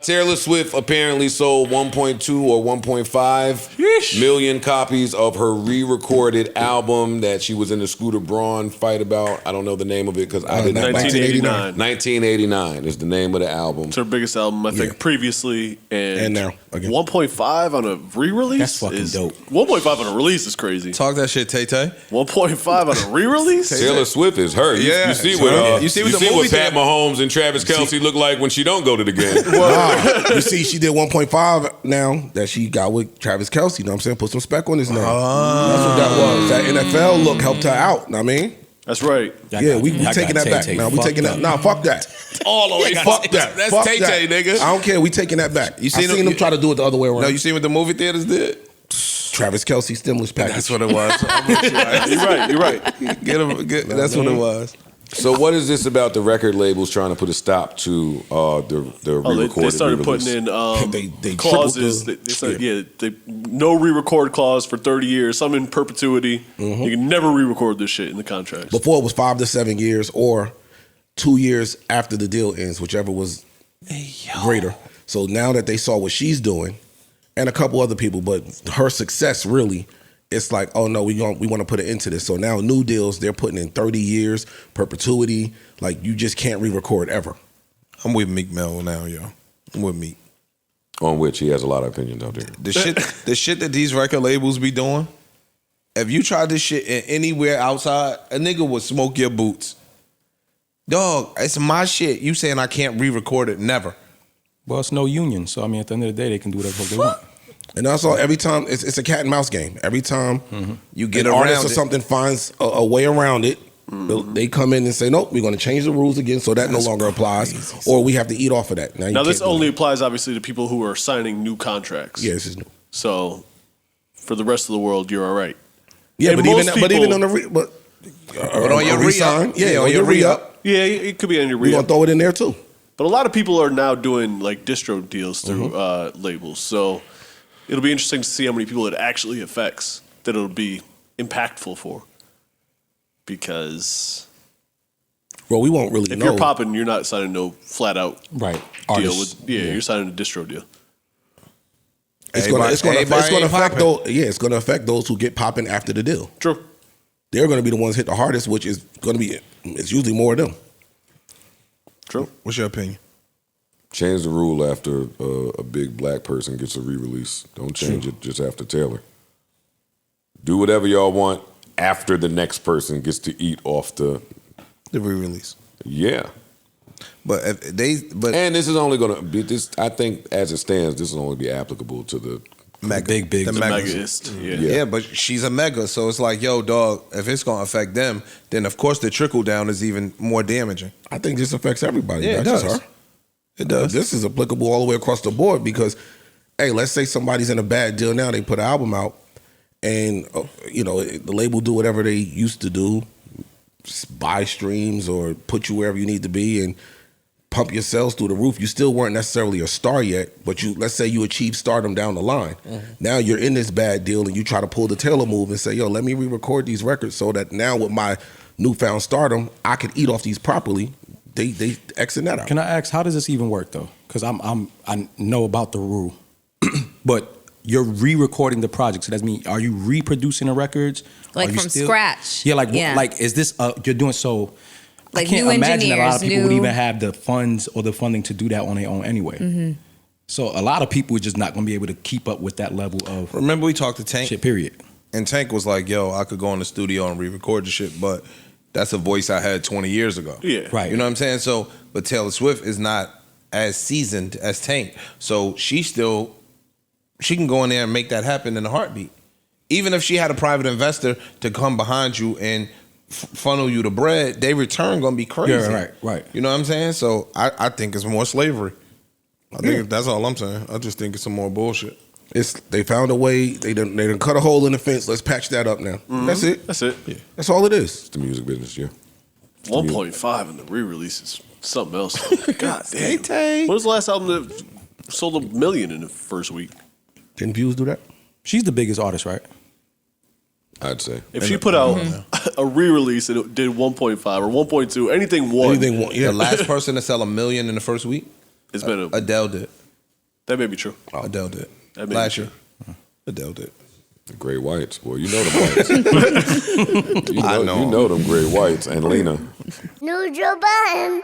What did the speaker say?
Taylor Swift apparently sold 1.2 or 1.5 million copies of her re-recorded album that she was in the Scooter Braun fight about. I don't know the name of it because I didn't. 1989. 1989 is the name of the album. It's her biggest album, I think, previously, and now again. 1.5 on a re-release. That's fucking dope. 1.5 on a release is crazy. Talk that shit, Tay Tay. 1.5 on a re-release. Taylor Swift is her. You see what you see what, what Pat Mahomes and Travis Kelce look like when she don't go to the game. You see, she did 1.5 now that she got with Travis Kelce. You know what I'm saying? Put some spec on his name. That's what that was. That NFL look helped her out. Know what I mean? That's right. Yeah, we taking that back. Now we taking that. Nah, fuck that. All the way. Fuck that. That's Fuck Tay Tay, that. nigga. I don't care. We taking that back. You seen them try to do it the other way around. No, you seen what the movie theaters did? Travis Kelce stimulus package. That's what it was. You're right. That's what it was. So what is this about the record labels trying to put a stop to the re-recorded? They started re-release? putting in they clauses. They said, no re-record clause for 30 years, some in perpetuity. You can never re-record this shit in the contracts. Before it was 5 to 7 years or 2 years after the deal ends, whichever was greater. So now that they saw what she's doing, and a couple other people, but her success really, it's like, oh no, we want to put an end to this. So now new deals, they're putting in 30 years, perpetuity. Like you just can't re-record ever. I'm with Meek Mill now, yo. I'm with Meek. On which he has a lot of opinions out there. The shit that these record labels be doing, if you tried this shit anywhere outside, a nigga would smoke your boots. Dog, it's my shit. You saying I can't re-record it? Never. Well, it's no union, so I mean, at the end of the day, they can do whatever they want. And also, every time it's a cat and mouse game. Every time you get an around artist or it. something finds a way around it, they come in and say, "Nope, we're going to change the rules again, so that no longer applies, or we have to eat off of that." Now this only applies obviously to people who are signing new contracts. Yeah, this is new. So for the rest of the world, you're all right. Yeah, And but even on the but on your re-up, on your re-up, yeah, it could be on your we're re-up. gonna throw it in there too. But a lot of people are now doing like distro deals through labels. So it'll be interesting to see how many people it actually affects, that it'll be impactful for. Because well, we won't really if know. you're popping, you're not signing no flat out Right. deal Artists. with you're signing a distro deal. It's going to Everybody affect popping. those. Yeah, it's going to affect those who get popping after the deal. True. They're going to be the ones hit the hardest, which is going to be. It's usually more of them. True. What's your opinion? Change the rule after a big black person gets a re-release. Don't change it just after Taylor. Do whatever y'all want after the next person gets to eat off the re-release. Yeah. But and this is only going to be this. I think as it stands, this will only be applicable to the mega, big, the megaist. Yeah, but she's a mega, so it's like, yo, dog. If it's gonna affect them, then of course the trickle down is even more damaging. I think this affects everybody. Yeah, not it just does. her. It does. This is applicable all the way across the board because, hey, let's say somebody's in a bad deal now. They put an album out, and the label do whatever they used to do, buy streams or put you wherever you need to be and pump your sales through the roof. You still weren't necessarily a star yet, but let's say you achieve stardom down the line. Now you're in this bad deal and you try to pull the Taylor move and say, yo, let me re-record these records so that now with my newfound stardom, I can eat off these properly. They exit that out. Can I ask, how does this even work though? Because I know about the rule, but you're re-recording the project. So that means, are you reproducing the records? Like from scratch? Yeah, like is this you're doing so? Like I can't new imagine that a lot of people would engineers, even have the funds or the funding to do that on their own anyway. So a lot of people are just not going to be able to keep up with that level of. Remember we talked to Tank? Shit, period. And Tank was like, yo, I could go in the studio and re-record the shit, but that's a voice I had 20 years ago. Yeah. Right. You know what I'm saying? So, but Taylor Swift is not as seasoned as Tank. So she can go in there and make that happen in a heartbeat. Even if she had a private investor to come behind you and funnel you the bread, they return gonna be crazy. Yeah, right. You know what I'm saying? So I think it's more slavery. I think that's all I'm saying. I just think it's some more bullshit. They found a way. They done cut a hole in the fence. Let's patch that up now. That's it. That's it. Yeah. That's all it is. It's the music business, yeah. 1.5 in the re-release is something else. God damn. Tay. When was the last album that sold 1 million in the first week? Didn't Views do that? She's the biggest artist, right? I'd say. If she put out a re-release and it did 1.5 or 1.2, anything one, The last person to sell 1 million in the first week, it's been Adele did. That may be true. Adele did. That may Last be year. Adele did. The Great Whites, boy. You know them whites. You I know you know them Great Whites and Lena. New Joe Budden.